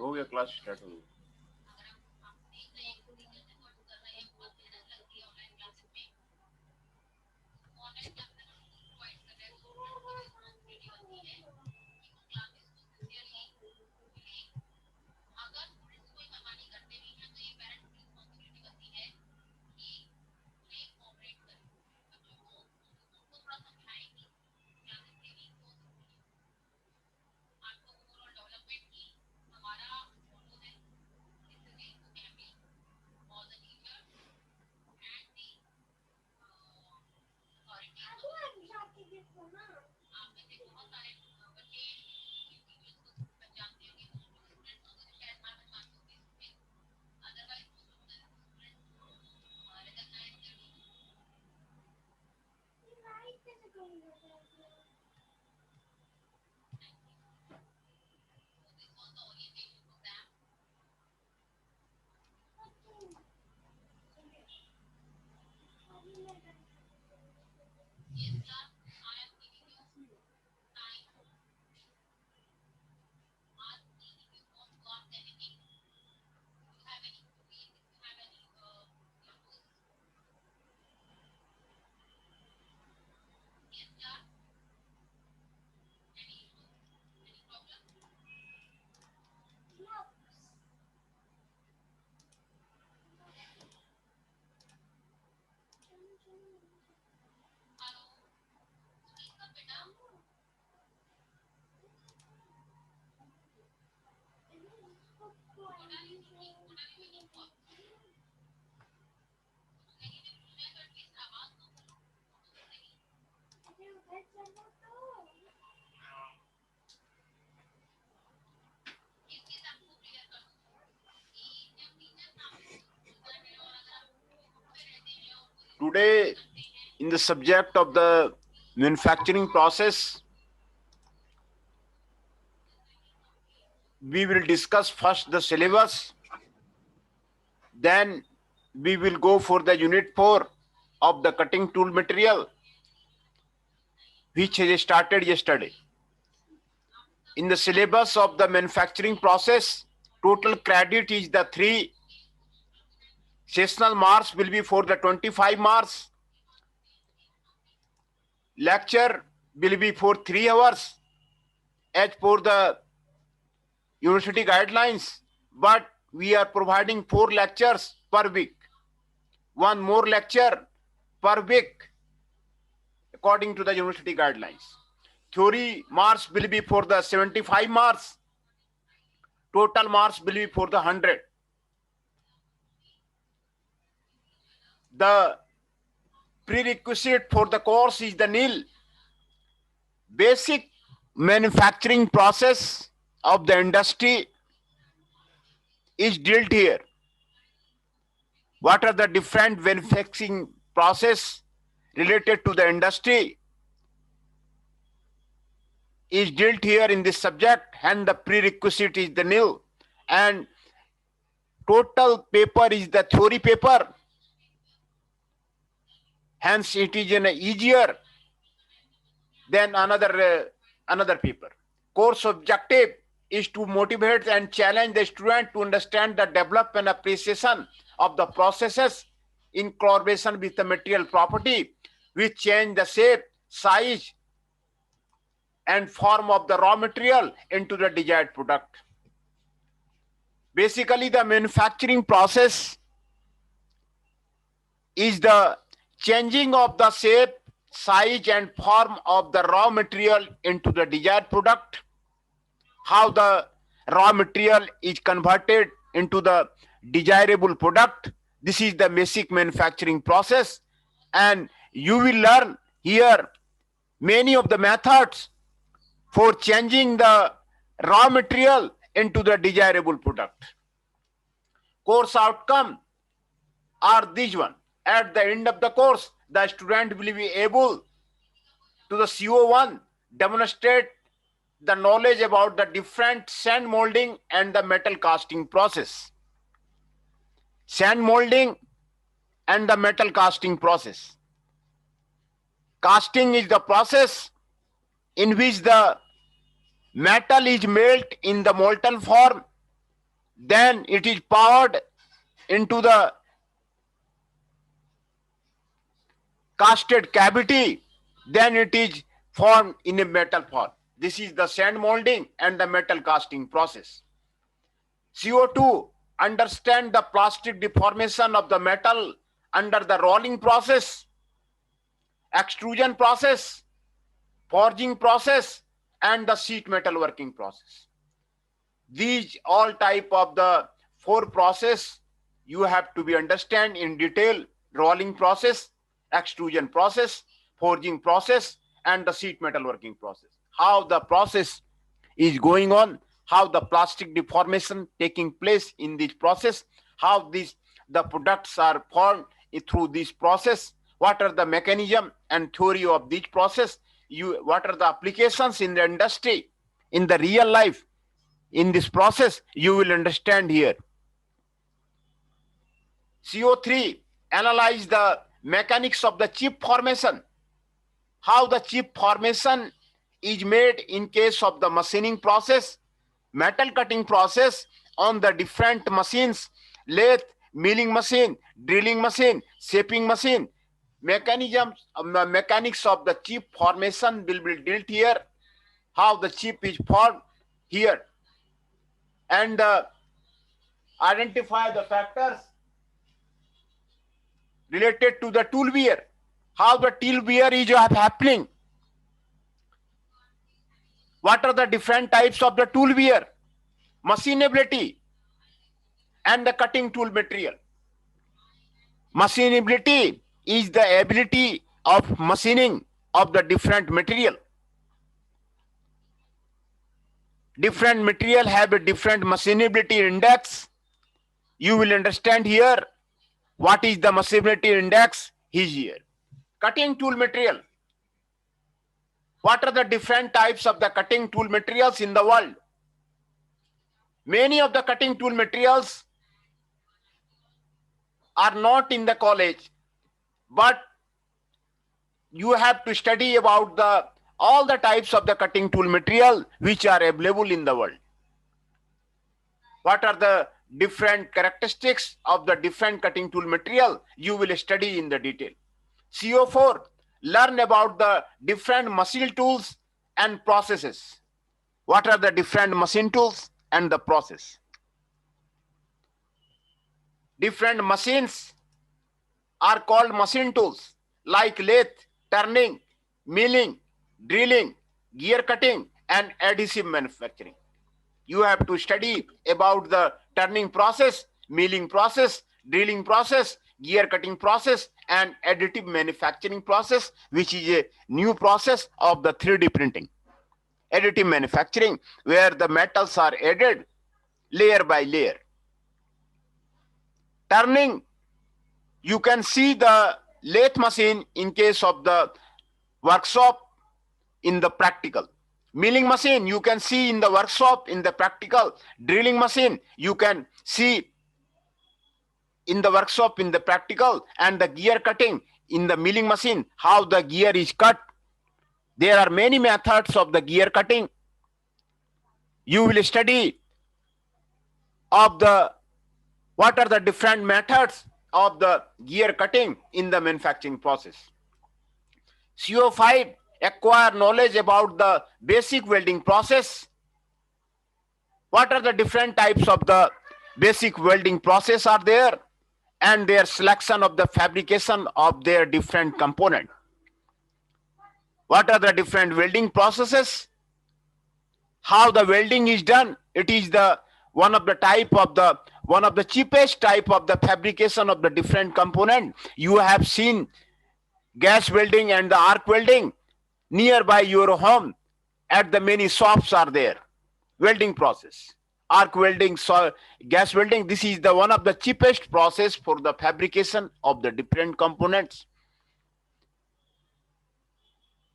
हो गया, class start हो गया। Today, in the subject of the manufacturing process, we will discuss first the syllabus, then we will go for the unit 4 of the cutting tool material, which has started yesterday. In the syllabus of the manufacturing process, total credit is the 3. Sessional marks will be for the 25 marks. Lecture will be for 3 hours as per the university guidelines, but we are providing 4 lectures per week. 1 more lecture per week according to the university guidelines. Theory marks will be for the 75 marks. Total marks will be for the 100. The prerequisite for the course is the nil. Basic manufacturing process of the industry is dealt here. What are the different manufacturing process related to the industry is dealt here in this subject, and the prerequisite is the nil, and total paper is the theory paper, hence it is easier than another paper. Course objective is to motivate and challenge the student to understand the develop and appreciation of the processes in collaboration with the material property, which change the shape, size, and form of the raw material into the desired product. Basically, the manufacturing process is the changing of the shape, size, and form of the raw material into the desired product. How the raw material is converted into the desirable product. This is the basic manufacturing process, and you will learn here many of the methods for changing the raw material into the desirable product. Course outcome are these one. At the end of the course, the student will be able to the CO1 demonstrate the knowledge about the different sand molding and the metal casting process. Sand molding and the metal casting process. Casting is the process in which the metal is melt in the molten form, then it is poured into the casted cavity, then it is formed in a metal form. This is the sand molding and the metal casting process. CO2, understand the plastic deformation of the metal under the rolling process, extrusion process, forging process, and the sheet metal working process. These all type of the 4 process you have to be understand in detail: rolling process, extrusion process, forging process, and the sheet metal working process. How the process is going on, how the plastic deformation taking place in this process, how the products are formed through this process, what are the mechanism and theory of this process, what are the applications in the industry, in the real life, in this process, you will understand here. CO3, analyze the mechanics of the chip formation, how the chip formation is made in case of the machining process, metal cutting process on the different machines, lathe, milling machine, drilling machine, shaping machine. Mechanisms, mechanics of the chip formation will be dealt here, how the chip is formed here, and identify the factors related to the tool wear, how the tool wear is happening, what are the different types of the tool wear, machinability, and the cutting tool material. Machinability is the ability of machining of the different material. Different material have a different machinability index. You will understand here what is the machinability index is here. Cutting tool material. What are the different types of the cutting tool materials in the world? Many of the cutting tool materials are not in the college, but you have to study about all the types of the cutting tool material which are available in the world. What are the different characteristics of the different cutting tool material? You will study in the detail. CO4, learn about the different machine tools and processes. What are the different machine tools and the process? Different machines are called machine tools like lathe, turning, milling, drilling, gear cutting, and adhesive manufacturing. You have to study about the turning process, milling process, drilling process, gear cutting process, and additive manufacturing process, which is a new process of the 3D printing. Additive manufacturing, where the metals are added layer by layer. Turning, you can see the lathe machine in case of the workshop in the practical. Milling machine, you can see in the workshop in the practical. Drilling machine, you can see in the workshop in the practical. And the gear cutting in the milling machine, how the gear is cut. There are many methods of the gear cutting. You will study of what are the different methods of the gear cutting in the manufacturing process. CO5, acquire knowledge about the basic welding process. What are the different types of the basic welding process are there, and their selection of the fabrication of their different component. What are the different welding processes? How the welding is done? It is one of the cheapest type of the fabrication of the different component. You have seen gas welding and the arc welding nearby your home. At the many shops are there. Welding process, arc welding, gas welding. This is one of the cheapest process for the fabrication of the different components.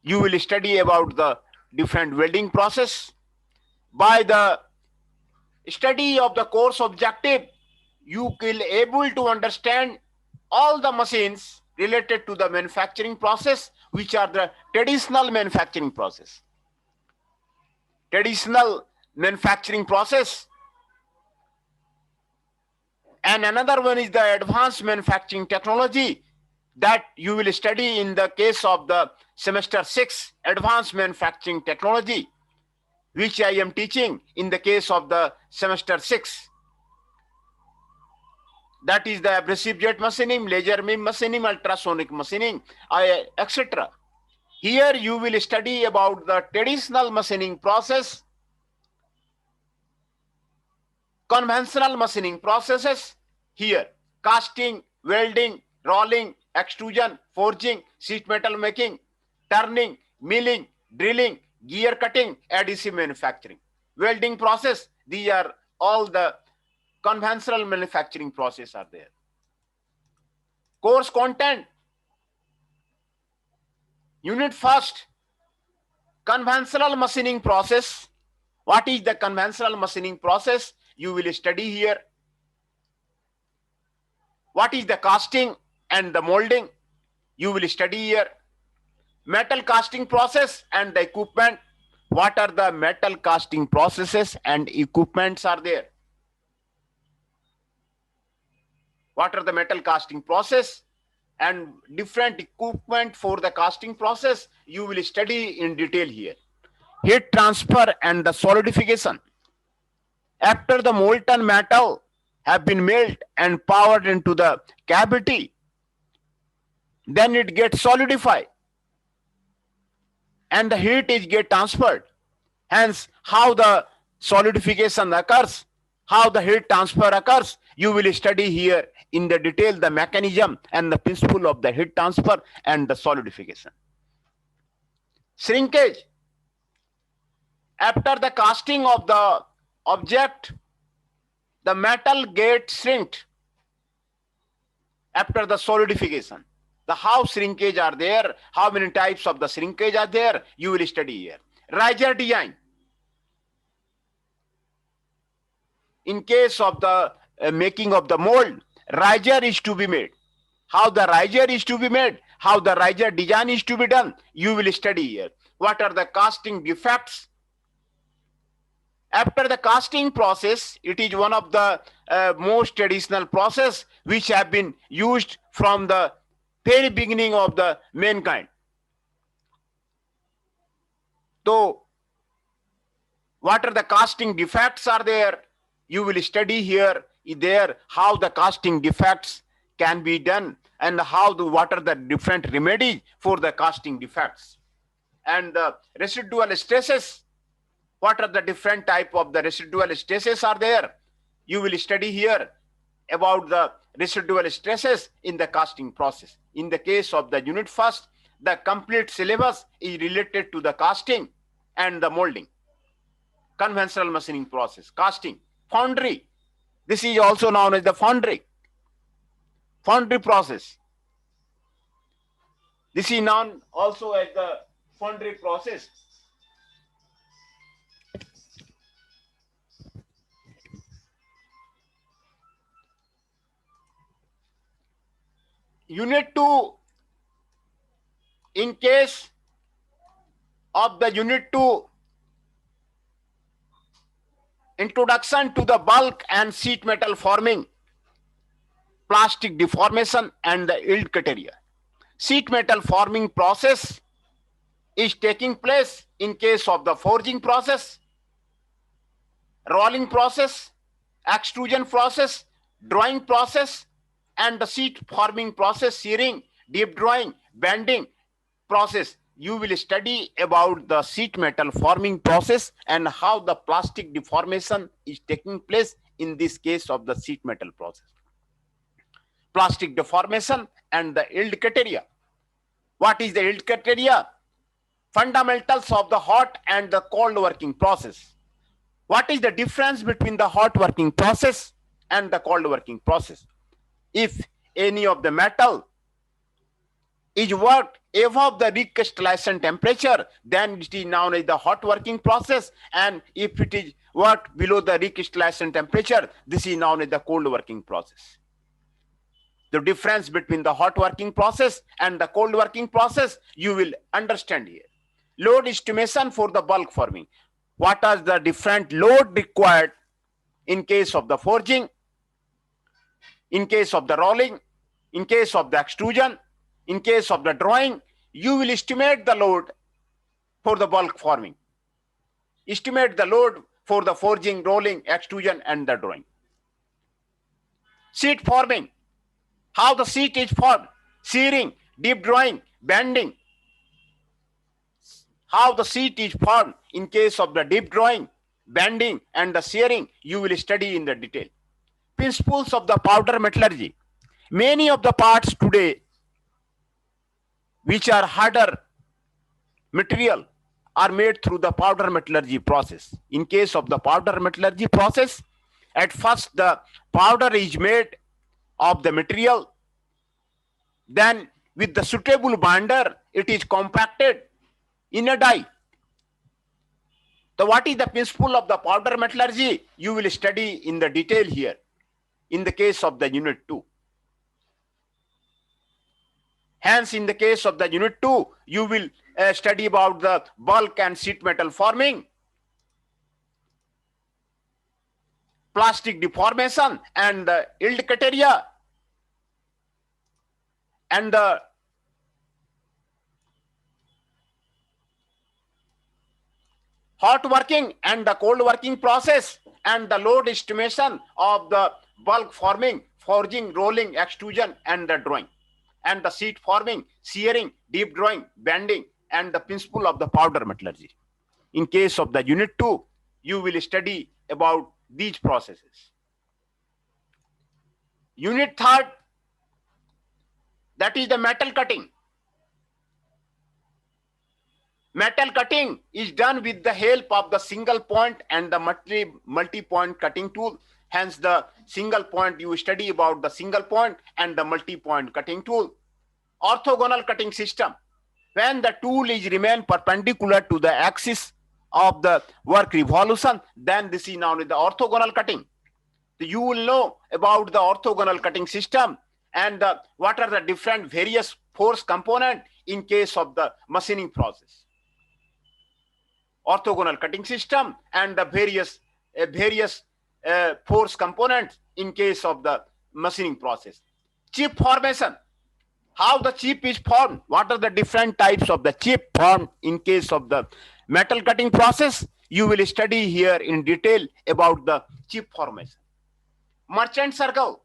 You will study about the different welding process. By the study of the course objective, you will able to understand all the machines related to the manufacturing process. which are the traditional manufacturing process. Traditional manufacturing process. And another one is the advanced manufacturing technology that you will study in the case of the semester 6, advanced manufacturing technology, which I am teaching in the case of the semester 6. That is the abrasive jet machining, laser beam machining, ultrasonic machining, etc. Here you will study about the traditional machining process, conventional machining processes here, casting, welding, rolling, extrusion, forging, sheet metal making, turning, milling, drilling, gear cutting, adhesive manufacturing, welding process. These are all the conventional manufacturing process are there. Course content. Unit first, conventional machining process. What is the conventional machining process? You will study here. What is the casting and the molding? You will study here. Metal casting process and the equipment. What are the metal casting processes and equipments are there? What are the metal casting process and different equipment for the casting process? You will study in detail here. Heat transfer and the solidification. After the molten metal have been melted and poured into the cavity, then it gets solidified and the heat is get transferred. Hence, how the solidification occurs, how the heat transfer occurs, you will study here in the detail the mechanism and the principle of the heat transfer and the solidification. Shrinkage. After the casting of the object, the metal gets shrinked after the solidification. The how shrinkage are there, how many types of the shrinkage are there, you will study here. Riser design. In case of the making of the mold, riser is to be made. How the riser is to be made, how the riser design is to be done, you will study here. What are the casting defects? After the casting process, it is one of the most traditional process which have been used from the very beginning of the mankind. So, what are the casting defects are there? You will study here, there how the casting defects can be done and what are the different remedies for the casting defects. And the residual stresses. What are the different type of the residual stresses are there? You will study here about the residual stresses in the casting process. In the case of the unit first, the complete syllabus is related to the casting and the molding. Conventional machining process, casting, foundry. This is also known as the foundry process. This is known also as the foundry process. Unit 2, in case of the unit 2, introduction to the bulk and sheet metal forming, plastic deformation and the yield criteria. Sheet metal forming process is taking place in case of the forging process, rolling process, extrusion process, drawing process, and the sheet forming process, searing, deep drawing, bending process. You will study about the sheet metal forming process and how the plastic deformation is taking place in this case of the sheet metal process. Plastic deformation and the yield criteria. What is the yield criteria? Fundamentals of the hot and the cold working process. What is the difference between the hot working process and the cold working process? If any of the metal is worked above the recrystallization temperature, then it is known as the hot working process, and if it is worked below the recrystallization temperature, this is known as the cold working process. the difference between the hot working process and the cold working process, you will understand here. Load estimation for the bulk forming. What are the different load required in case of the forging, in case of the rolling, in case of the extrusion, in case of the drawing? You will estimate the load for the bulk forming. Estimate the load for the forging, rolling, extrusion, and the drawing. Sheet forming. How the sheet is formed. Shearing, deep drawing, bending. How the sheet is formed in case of the deep drawing, bending, and the shearing, you will study in the detail. Principles of the powder metallurgy. Many of the parts today which are harder material are made through the powder metallurgy process. In case of the powder metallurgy process, at first the powder is made of the material, then with the suitable binder, it is compacted in a die. So what is the principle of the powder metallurgy? You will study in the detail here in the case of the unit 2. Hence, in the case of the unit 2, you will study about the bulk and sheet metal forming, plastic deformation and the yield criteria, and the hot working and the cold working process, and the load estimation of the bulk forming, forging, rolling, extrusion, and the drawing, and the sheet forming, shearing, deep drawing, bending, and the principle of the powder metallurgy. In case of the unit 2, you will study about these processes. Unit 3, that is the metal cutting. Metal cutting is done with the help of the single point and the multi-point cutting tool. Hence, the single point, you study about the single point and the multi-point cutting tool. Orthogonal cutting system. When the tool is remain perpendicular to the axis of the work revolution, then this is known as the orthogonal cutting. So you will know about the orthogonal cutting system and what are the different various force component in case of the machining process. Orthogonal cutting system and the various force components in case of the machining process. Chip formation. How the chip is formed. What are the different types of the chip formed in case of the metal cutting process. You will study here in detail about the chip formation. Merchant circle.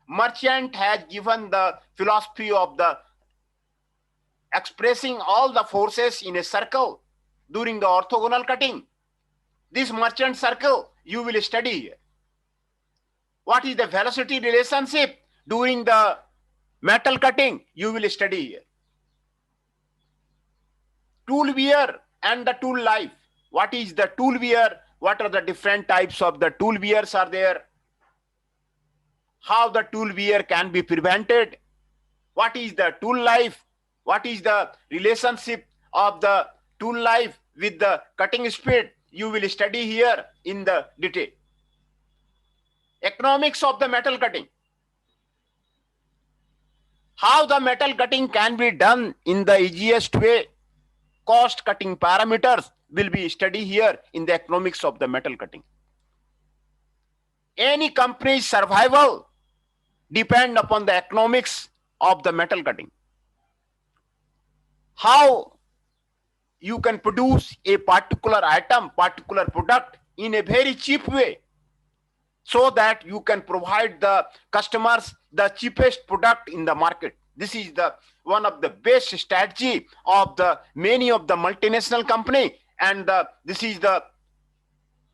Merchant has given the philosophy of the expressing all the forces in a circle during the orthogonal cutting. This merchant circle you will study here. What is the velocity relationship during the metal cutting? You will study here. Tool wear and the tool life. What is the tool wear? What are the different types of the tool wears are there? How the tool wear can be prevented? What is the tool life? What is the relationship of the tool life with the cutting speed? You will study here in the detail. Economics of the metal cutting. How the metal cutting can be done in the easiest way. Cost cutting parameters will be studied here in the economics of the metal cutting. Any company's survival depend upon the economics of the metal cutting. How you can produce a particular item, particular product in a very cheap way, so that you can provide the customers the cheapest product in the market. This is the one of the best strategy of the many of the multinational company, and this is the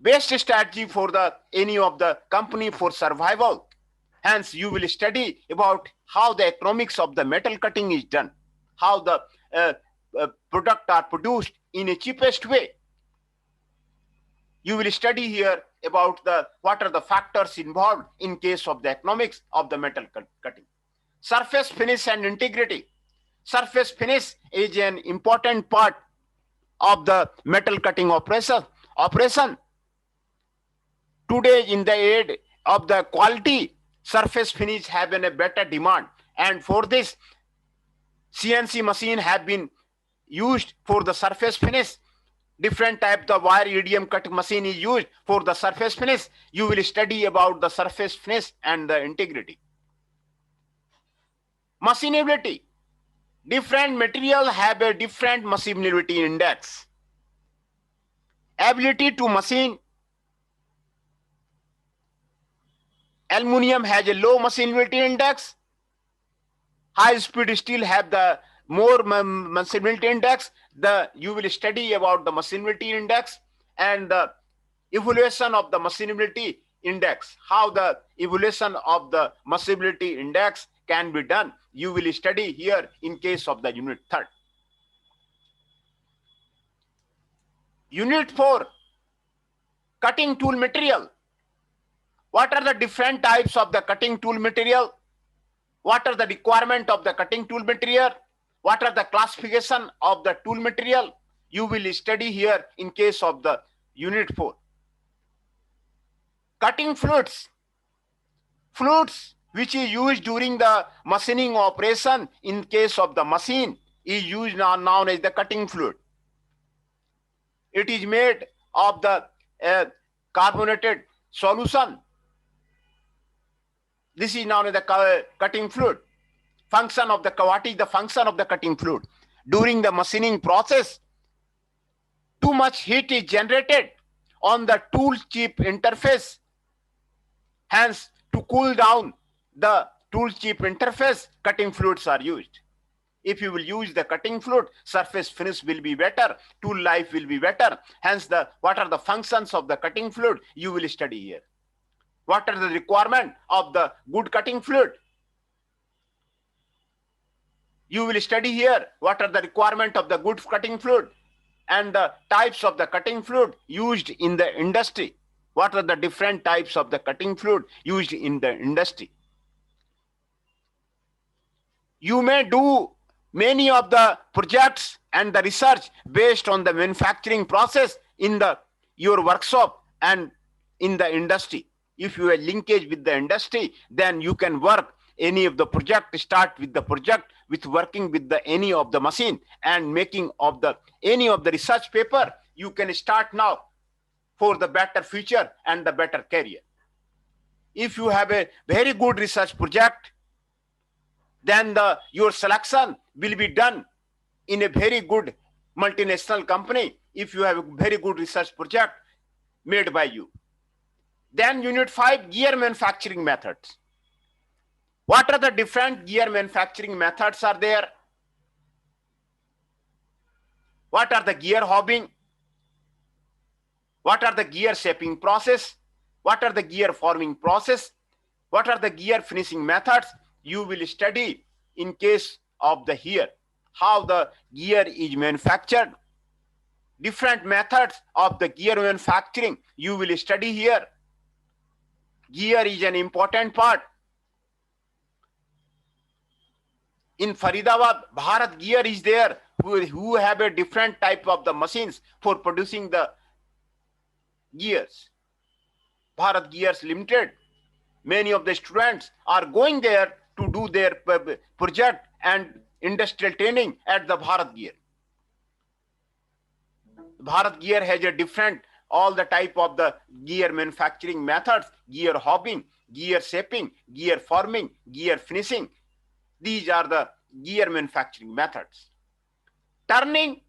best strategy for the any of the company for survival. Hence, you will study about how the economics of the metal cutting is done, how the product are produced in a cheapest way. You will study here about the what are the factors involved in case of the economics of the metal cutting. Surface finish and integrity. Surface finish is an important part of the metal cutting operation. Today, in the age of the quality surface finish have a better demand, and for this CNC machine have been used for the surface finish. Different type the wire EDM cut machine is used for the surface finish. You will study about the surface finish and the integrity. Machinability. Different materials have a different machinability index. Ability to machine. Aluminium has a low machinability index. High speed steel have the more machinability index. You will study about the machinability index and the evaluation of the machinability index. How the evaluation of the machinability index can be done. You will study here in case of the unit 3rd. Unit 4, cutting tool material. What are the different types of the cutting tool material? What are the requirement of the cutting tool material? What are the classification of the tool material? You will study here in case of the unit 4. Cutting fluids. Fluids which is used during the machining operation in case of the machine is used known as the cutting fluid. It is made of the carbonated solution. This is known as the cutting fluid. Function of the what is the function of the cutting fluid? During the machining process, too much heat is generated on the tool chip interface. Hence, to cool down the tool chip interface, cutting fluids are used. If you will use the cutting fluid, surface finish will be better, tool life will be better. Hence, what are the functions of the cutting fluid? You will study here. What are the requirement of the good cutting fluid? You will study here what are the requirement of the good cutting fluid and the types of the cutting fluid used in the industry. What are the different types of the cutting fluid used in the industry? You may do many of the projects and the research based on the manufacturing process in your workshop and in the industry. If you have linkage with the industry, then you can work any of the project, start with the project with working with any of the machine and making of any of the research paper. You can start now for the better future and the better career. If you have a very good research project, then your selection will be done in a very good multinational company if you have a very good research project made by you. Then unit 5, gear manufacturing methods. What are the different gear manufacturing methods are there? What are the gear hobbing? What are the gear shaping process? What are the gear forming process? What are the gear finishing methods? You will study in case of the here, how the gear is manufactured. Different methods of the gear manufacturing, you will study here. Gear is an important part. In Faridabad, Bharat Gear is there, who have a different type of the machines for producing the gears. Bharat Gears Limited. Many of the students are going there to do their project and industrial training at the Bharat Gear. Bharat Gear has a different, all the type of the gear manufacturing methods, gear hobbing, gear shaping, gear forming, gear finishing. These are the gear manufacturing methods. Turning,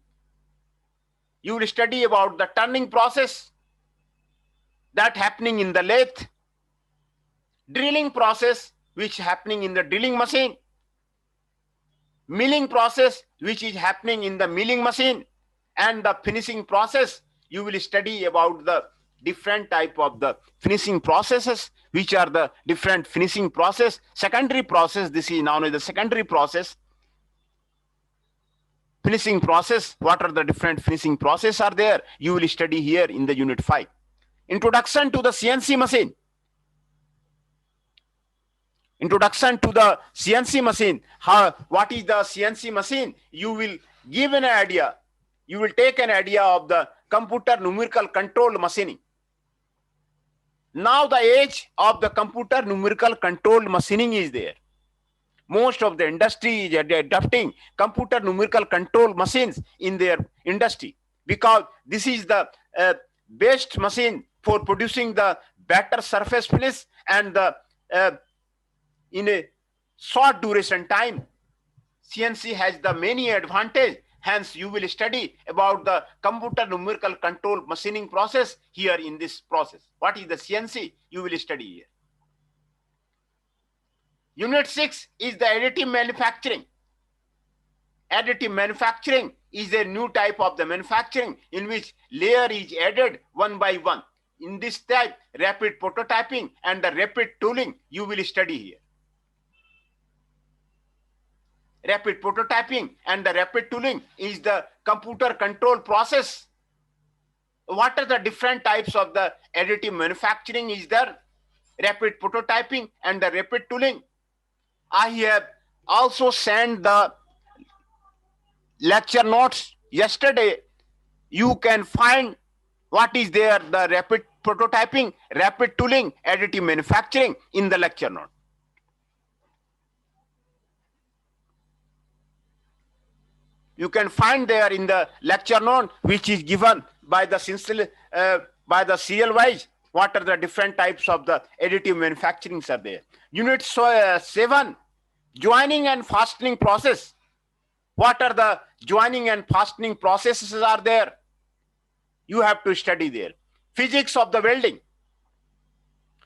you will study about the turning process that happening in the lathe. Drilling process, which is happening in the drilling machine. Milling process, which is happening in the milling machine. And the finishing process, you will study about the different type of the finishing processes, which are the different finishing process. Secondary process, this is known as the secondary process. Finishing process, what are the different finishing process are there? You will study here in the unit 5. Introduction to the CNC machine. Introduction to the CNC machine. What is the CNC machine? You will give an idea. You will take an idea of the computer numerical control machining. Now the age of the computer numerical controlled machining is there. Most of the industry is adopting computer numerical control machines in their industry, because this is the best machine for producing the better surface finish and the in a short duration time. CNC has the many advantage. Hence, you will study about the computer numerical control machining process here in this process. What is the CNC? You will study here. Unit 6 is the additive manufacturing. Additive manufacturing is a new type of the manufacturing in which layer is added one by one. In this type, rapid prototyping and the rapid tooling you will study here. Rapid prototyping and the rapid tooling is the computer control process. What are the different types of the additive manufacturing is there? Rapid prototyping and the rapid tooling. I have also sent the lecture notes yesterday. You can find what is there, the rapid prototyping, rapid tooling, additive manufacturing in the lecture note. You can find there in the lecture note, which is given by the serial wise, what are the different types of the additive manufacturing are there. Unit 7, joining and fastening process. What are the joining and fastening processes are there? You have to study there. Physics of the welding.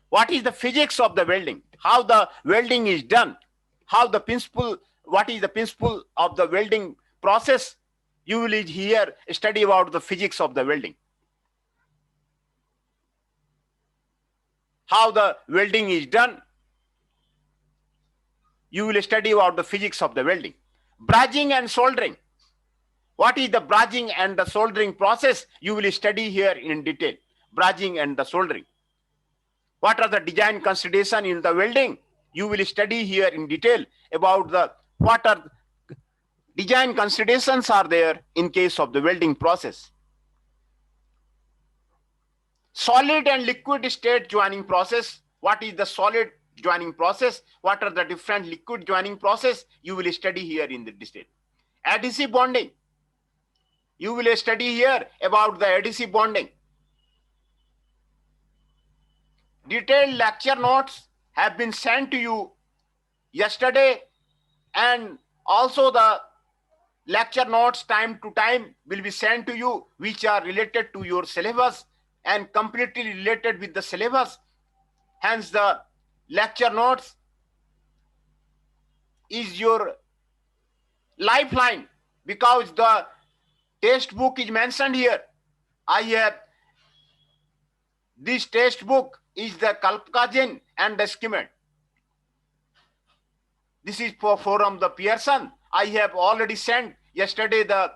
What is the physics of the welding? How the welding is done? How the principle, what is the principle of the welding process? You will here study about the physics of the welding. How the welding is done? You will study about the physics of the welding. Brazing and soldering. What is the brazing and the soldering process? You will study here in detail. Brazing and the soldering. What are the design consideration in the welding? You will study here in detail about the what are design considerations are there in case of the welding process. Solid and liquid state joining process. What is the solid joining process? What are the different liquid joining process? You will study here in the detail. Adhesive bonding. You will study here about the adhesive bonding. Detailed lecture notes have been sent to you yesterday, and also the lecture notes time to time will be sent to you, which are related to your syllabus and completely related with the syllabus. Hence, the lecture notes is your lifeline, because the textbook is mentioned here. I have this textbook is the Kalpakajan and the Skimet. This is from the Pearson. I have already sent yesterday the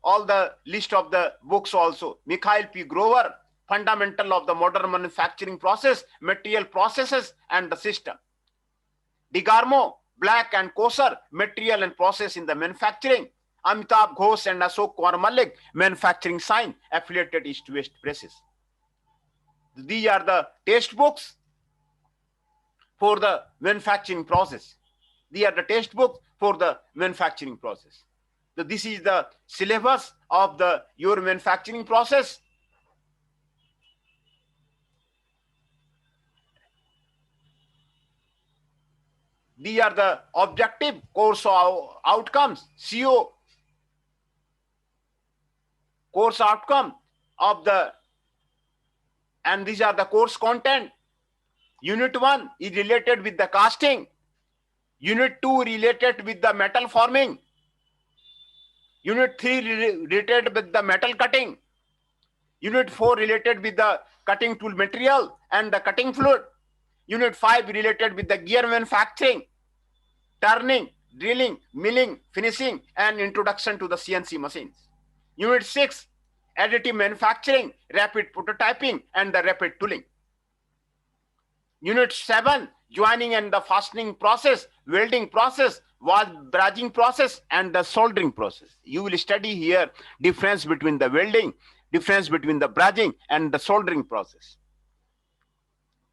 all the list of the books also. Mikhail P. Grover, Fundamental of the Modern Manufacturing Process, Material Processes and the System. DeGarmo, Black and Koser, Material and Process in the Manufacturing. Amitabh Ghosh and Ashok Kumar Malik, Manufacturing Science, affiliated East-West Presses. These are the textbooks for the manufacturing process. These are the textbooks for the manufacturing process. So this is the syllabus of the your manufacturing process. These are the objective course outcomes, CO, course outcome of the, and these are the course content. Unit 1 is related with the casting. Unit 2 related with the metal forming. Unit 3 related with the metal cutting. Unit 4 related with the cutting tool material and the cutting fluid. Unit 5 related with the gear manufacturing, turning, drilling, milling, finishing, and introduction to the CNC machines. Unit 6, additive manufacturing, rapid prototyping, and the rapid tooling. Unit 7, joining and the fastening process, welding process, brazing process, and the soldering process. You will study here difference between the welding, difference between the brazing, and the soldering process.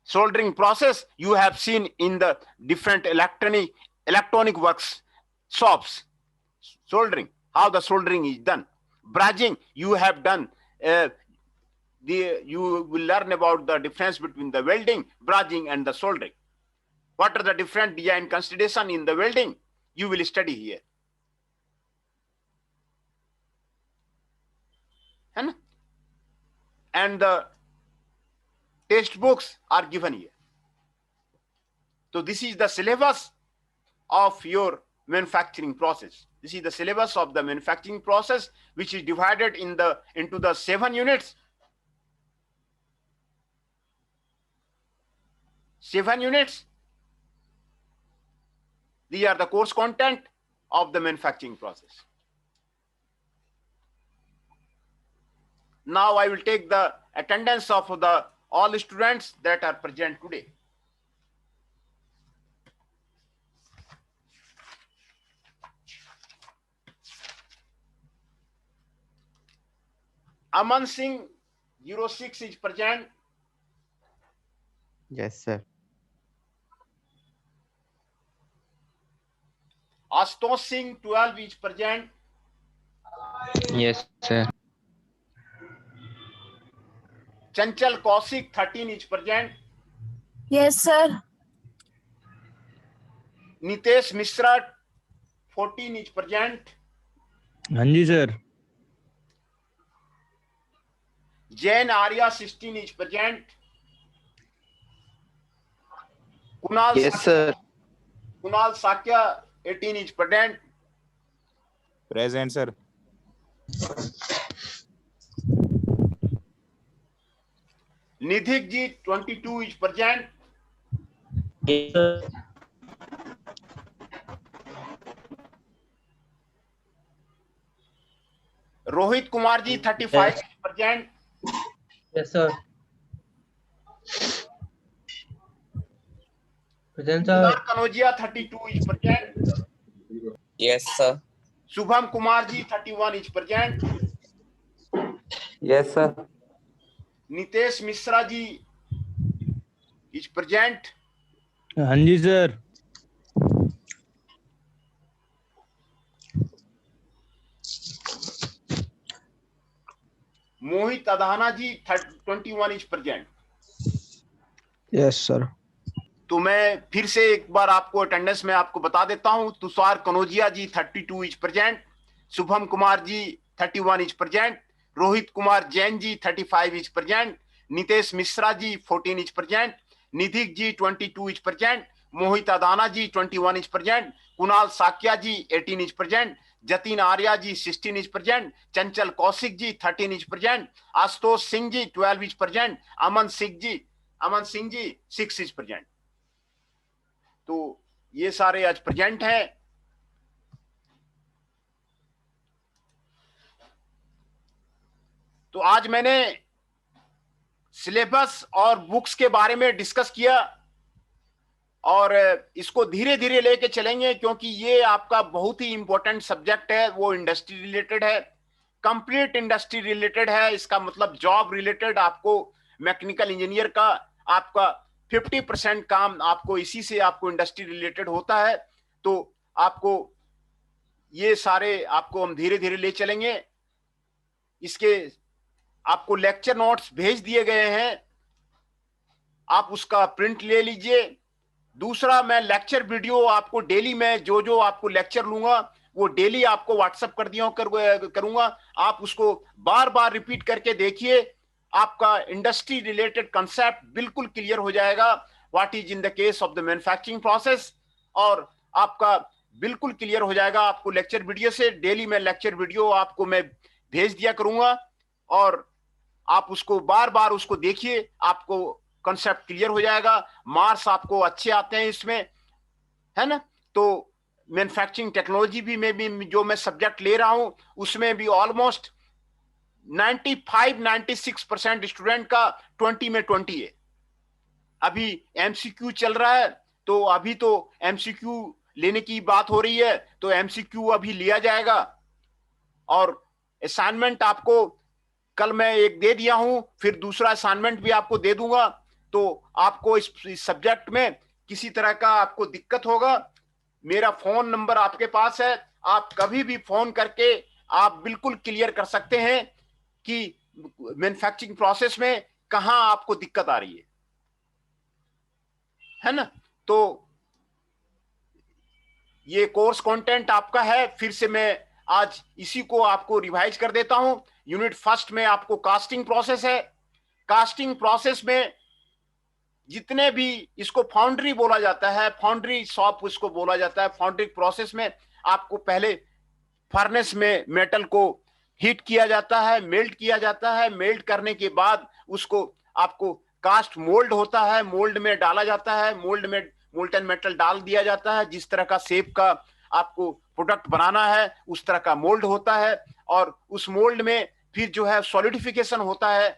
soldering process you have seen in the different electronic works shops. Soldering, how the soldering is done. Brazing, you have done. You will learn about the difference between the welding, brazing, and the soldering. What are the different design consideration in the welding? You will study here. And the textbooks are given here. So this is the syllabus of your manufacturing process. This is the syllabus of the manufacturing process, which is divided into the 7 units. 7 units. These are the course content of the manufacturing process. Now I will take the attendance of all the students that are present today. Aman Singh 06 is present. Yes, sir. Astos Singh 12 is present. Yes, sir. Chanchal Kaushik 13 is present. Yes, sir. Nitesh Mishra 14 is present. हाँ जी sir. Jain Arya 16 is present. Kunal Yes, sir. Kunal Sakya 18 is present. Present, sir. Nidhik ji 22 is present. Yes, sir. Rohit Kumar ji 35 is present. Yes, sir. Present, sir. Kumar Kanojia 32 is present. Yes, sir. Shubham Kumar ji 31 is present. Yes, sir. Nitesh Mishra ji is present. हाँ जी sir. Mohit Adhana ji 21 is present. Yes, sir. तो मैं फिर से एक बार आपको attendance में आपको बता देता हूं. Tushar Kanojia ji 32 is present. Shubham Kumar ji 31 is present. Rohit Kumar Jain ji 35 is present. Nitesh Mishra ji 14 is present. Nidhik ji 22 is present. Mohit Adana ji 21 is present. Kunal Sakia ji 18 is present. Jatin Arya ji 16 is present. Chanchal Kaushik ji 13 is present. Ashutosh Singh ji 12 is present. Aman Singh ji 6 is present. तो ये सारे आज प्रेजेंट हैं. तो आज मैंने सिलेबस और बुक्स के बारे में डिस्कस किया और इसको धीरे धीरे लेके चलेंगे क्योंकि ये आपका बहुत ही इंपॉर्टेंट सब्जेक्ट है. वो इंडस्ट्री रिलेटेड है, कंप्लीट इंडस्ट्री रिलेटेड है. इसका मतलब जॉब रिलेटेड. आपको मैकेनिकल इंजीनियर का आपका 50% काम आपको इसी से आपको इंडस्ट्री रिलेटेड होता है. तो आपको ये सारे आपको हम धीरे धीरे ले चलेंगे. इसके आपको लेक्चर नोट्स भेज दिए गए हैं, आप उसका प्रिंट ले लीजिए. दूसरा, मैं लेक्चर वीडियो आपको डेली में जो आपको लेक्चर लूंगा वो डेली आपको व्हाट्सएप करूंगा. आप उसको बार बार रिपीट करके देखिए. आपका इंडस्ट्री रिलेटेड कंसेप्ट बिल्कुल क्लियर हो जाएगा. What is in the case of the manufacturing process, और आपका बिल्कुल क्लियर हो जाएगा. आपको लेक्चर वीडियो से डेली में लेक्चर वीडियो आपको मैं भेज दिया करूंगा और आप उसको बार बार उसको देखिए. आपको कंसेप्ट क्लियर हो जाएगा. मार्क्स आपको अच्छे आते हैं इसमें, है ना. तो मैन्युफैक्चरिंग टेक्नोलॉजी भी में भी जो मैं सब्जेक्ट ले रहा हूं उसमें भी ऑलमोस्ट 95-96% स्टूडेंट का 20 में 20 है. अभी एमसीक्यू चल रहा है, तो अभी तो एमसीक्यू लेने की बात हो रही है, तो एमसीक्यू अभी लिया जाएगा. और असाइनमेंट आपको कल मैं एक दे दिया हूं, फिर दूसरा असाइनमेंट भी आपको दे दूंगा. तो आपको इस सब्जेक्ट में किसी तरह का आपको दिक्कत होगा, मेरा फोन नंबर आपके पास है, आप कभी भी फोन करके आप बिल्कुल क्लियर कर सकते हैं कि मैन्युफैक्चरिंग प्रोसेस में कहां आपको दिक्कत आ रही है ना। तो ये कोर्स कंटेंट आपका है, फिर से मैं आज इसी को आपको रिवाइज कर देता हूं। यूनिट फर्स्ट में आपको कास्टिंग प्रोसेस है। कास्टिंग प्रोसेस में जितने भी, इसको फाउंड्री बोला जाता है, फाउंड्री शॉप इसको बोला जाता है। फाउंड्री प्रोसेस में आपको पहले फर्नेस में मेटल को हीट किया जाता है, मेल्ट किया जाता है। मेल्ट करने के बाद उसको आपको कास्ट मोल्ड होता है, मोल्ड में डाला जाता है, मोल्ड में मोल्टन मेटल डाल दिया जाता है। जिस तरह का शेप का आपको प्रोडक्ट बनाना है उस तरह का मोल्ड होता है, और उस मोल्ड में फिर जो है सॉलिडिफिकेशन होता है,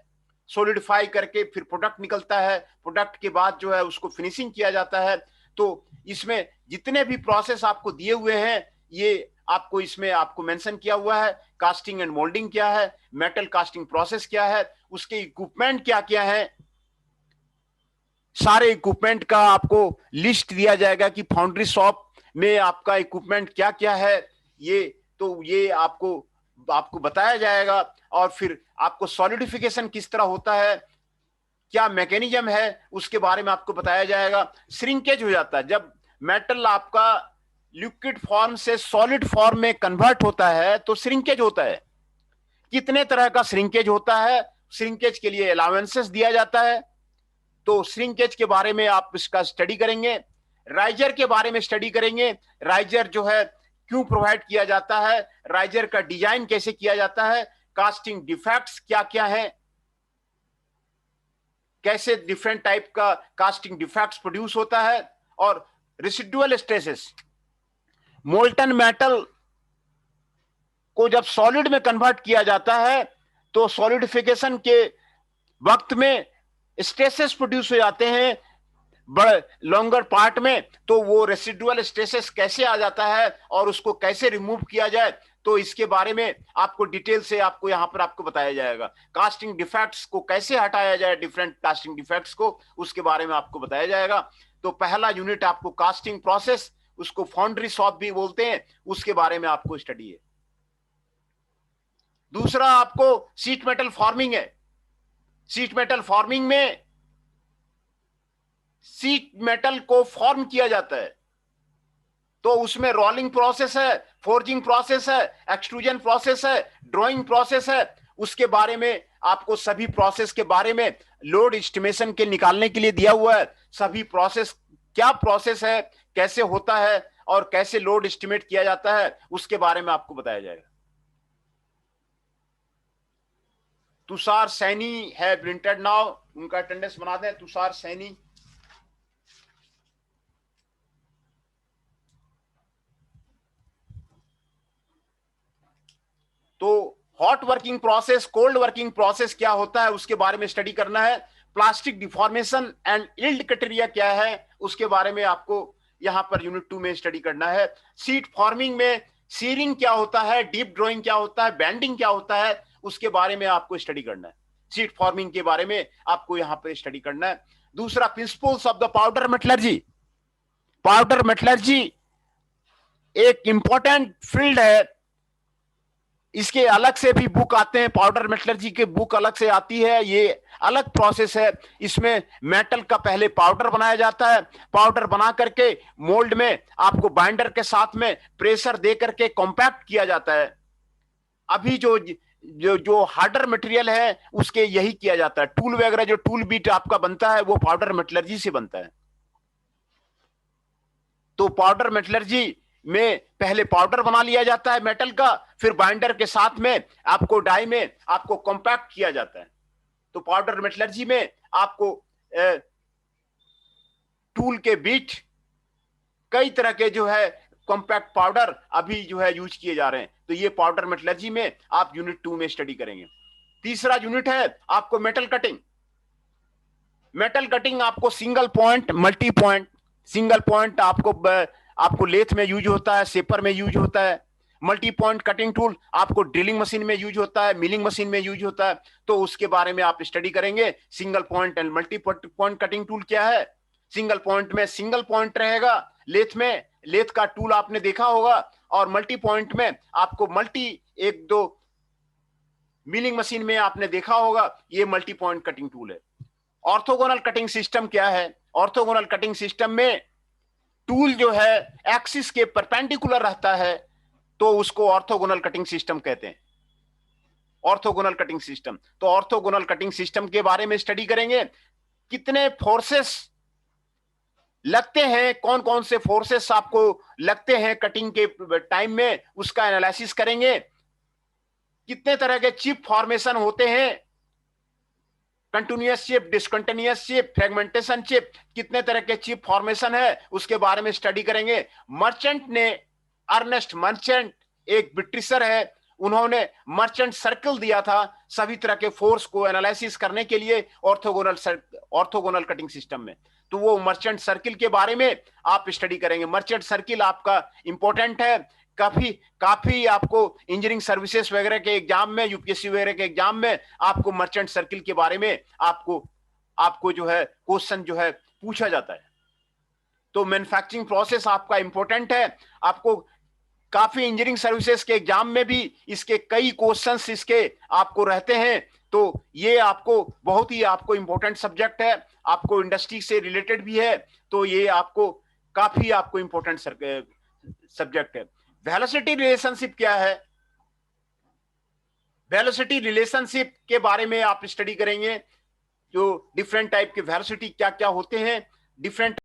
सॉलिडिफाई करके फिर प्रोडक्ट निकलता है। प्रोडक्ट के बाद जो है उसको फिनिशिंग किया जाता है। तो इसमें जितने भी प्रोसेस आपको दिए हुए हैं ये आपको इसमें आपको मेंशन किया हुआ है। कास्टिंग एंड मोल्डिंग क्या है, मेटल कास्टिंग प्रोसेस क्या है, उसके इक्विपमेंट क्या क्या है, सारे इक्विपमेंट का आपको लिस्ट दिया जाएगा कि फाउंड्री शॉप में आपका इक्विपमेंट क्या क्या है। ये आपको बताया जाएगा। और फिर आपको सॉलिडिफिकेशन किस तरह होता है, क्या मैकेनिज्म है, उसके बारे में आपको बताया जाएगा। श्रिंकेज हो जाता है, जब मेटल आपका लिक्विड फॉर्म से सॉलिड फॉर्म में कन्वर्ट होता है तो श्रिंकेज होता है। कितने तरह का श्रिंकेज होता है, श्रिंकेज के लिए अलाउंसेस दिया जाता है। तो श्रिंकेज के बारे में आप इसका स्टडी करेंगे। राइजर के बारे में स्टडी करेंगे, राइजर जो है क्यों प्रोवाइड किया जाता है, राइजर का डिजाइन कैसे किया जाता है, कास्टिंग डिफेक्ट्स क्या क्या है, कैसे डिफरेंट टाइप का कास्टिंग डिफेक्ट्स प्रोड्यूस होता है, और रेसिडुअल स्ट्रेसेस। मोल्टन मेटल को जब सॉलिड में कन्वर्ट किया जाता है तो सॉलिडिफिकेशन के वक्त में स्ट्रेसेस प्रोड्यूस हो जाते हैं बड़े लॉन्गर पार्ट में। तो वो रेसिडुअल स्ट्रेसेस कैसे आ जाता है और उसको कैसे रिमूव किया जाए, तो इसके बारे में आपको डिटेल से आपको यहां पर आपको बताया जाएगा। कास्टिंग डिफेक्ट्स को कैसे हटाया जाए, डिफरेंट कास्टिंग डिफेक्ट्स को, उसके बारे में आपको बताया जाएगा। तो पहला यूनिट आपको कास्टिंग प्रोसेस, उसको फाउंड्री शॉप भी बोलते हैं, उसके बारे में आपको स्टडी है। दूसरा आपको शीट मेटल फॉर्मिंग है। शीट मेटल फॉर्मिंग में शीट मेटल को फॉर्म किया जाता है, तो उसमें रोलिंग प्रोसेस है, फोर्जिंग प्रोसेस है, एक्सट्रूजन प्रोसेस है, ड्राइंग प्रोसेस है। उसके बारे में आपको सभी प्रोसेस के बारे में लोड एस्टिमेशन के निकालने के लिए दिया हुआ है। सभी प्रोसेस क्या प्रोसेस है, कैसे होता है और कैसे लोड एस्टिमेट किया जाता है, उसके बारे में आपको बताया जाएगा। तुषार सैनी है प्रिंटेड नाउ, उनका अटेंडेंस बना दें। तुषार सैनी, तो hot working process, cold working process क्या होता है उसके बारे में स्टडी करना है। Plastic deformation and yield criteria क्या है उसके बारे में आपको यहां पर यूनिट 2 में स्टडी करना है। शीट फॉर्मिंग में सीरिंग क्या होता है, डीप ड्रॉइंग क्या होता है, बैंडिंग क्या होता है, उसके बारे में आपको स्टडी करना है। शीट फॉर्मिंग के बारे में आपको यहां पर स्टडी करना है। दूसरा principles of the powder metallurgy. Powder metallurgy एक इंपॉर्टेंट फील्ड है, इसके अलग से भी बुक आते हैं, पाउडर मेटलर्जी के बुक अलग से आती है, ये अलग प्रोसेस है। इसमें मेटल का पहले पाउडर बनाया जाता है, पाउडर बना करके मोल्ड में आपको बाइंडर के साथ में प्रेशर दे करके कॉम्पैक्ट किया जाता है। अभी जो हार्डर मटेरियल है उसके यही किया जाता है। टूल वगैरह जो टूल बीट आपका बनता है वो पाउडर मेटलर्जी से बनता है। तो पाउडर मेटलर्जी में पहले पाउडर बना लिया जाता है मेटल का, फिर बाइंडर के साथ में आपको डाई में आपको कॉम्पैक्ट किया जाता है। तो पाउडर मेटलर्जी में आपको टूल के बीट कई तरह के जो है कॉम्पैक्ट पाउडर अभी जो है यूज किए जा रहे हैं। तो ये पाउडर मेटलर्जी में आप यूनिट 2 में स्टडी करेंगे। तीसरा यूनिट है आपको मेटल कटिंग। मेटल कटिंग आपको single point, multi point, single point आपको लेथ में यूज होता है, सेपर में यूज होता है, मल्टी पॉइंट कटिंग टूल आपको ड्रिलिंग मशीन में यूज होता है, मिलिंग मशीन में यूज होता है, तो उसके बारे में आप स्टडी करेंगे। Single point and multi point cutting tool क्या है? सिंगल पॉइंट में सिंगल पॉइंट रहेगा, लेथ में लेथ का टूल आपने देखा होगा, और मल्टी पॉइंट में आपको मल्टी एक दो मिलिंग मशीन में आपने देखा होगा, ये मल्टी पॉइंट कटिंग टूल है। ऑर्थोगोनल कटिंग सिस्टम क्या है? ऑर्थोगोनल कटिंग सिस्टम में टूल जो है एक्सिस के परपेंडिकुलर रहता है, तो उसको ऑर्थोगोनल कटिंग सिस्टम कहते हैं। ऑर्थोगोनल कटिंग सिस्टम, तो ऑर्थोगोनल कटिंग सिस्टम के बारे में स्टडी करेंगे। कितने फोर्सेस लगते हैं, कौन कौन से फोर्सेस आपको लगते हैं कटिंग के टाइम में, उसका एनालिसिस करेंगे। कितने तरह के चिप फॉर्मेशन होते हैं, continuous chip, discontinuous chip, fragmentation chip, कितने तरह के चिप फॉर्मेशन है, उसके बारे में स्टडी करेंगे। मर्चेंट ने, अर्नेस्ट मर्चेंट एक ब्रिटिशर है, उन्होंने मर्चेंट सर्कल दिया था सभी तरह के फोर्स को एनालिसिस करने के लिए ऑर्थोगोनल कटिंग सिस्टम में। तो वो मर्चेंट सर्किल के बारे में आप स्टडी करेंगे। मर्चेंट सर्किल आपका इंपॉर्टेंट है, काफी आपको इंजीनियरिंग सर्विसेज वगैरह के एग्जाम में, यूपीएससी वगैरह के एग्जाम में आपको मर्चेंट सर्किल के बारे में आपको जो है क्वेश्चन जो है पूछा जाता है। तो मैन्युफैक्चरिंग प्रोसेस आपका इंपॉर्टेंट है, आपको काफी इंजीनियरिंग सर्विसेज के एग्जाम में भी इसके कई क्वेश्चंस इसके आपको रहते हैं। तो ये आपको बहुत ही आपको इंपॉर्टेंट सब्जेक्ट है, आपको इंडस्ट्री से रिलेटेड भी है, तो ये आपको काफी आपको इंपॉर्टेंट सब्जेक्ट है। वेलोसिटी रिलेशनशिप क्या है? वेलोसिटी रिलेशनशिप के बारे में आप स्टडी करेंगे, जो डिफरेंट टाइप के वेलोसिटी क्या क्या होते हैं, डिफरेंट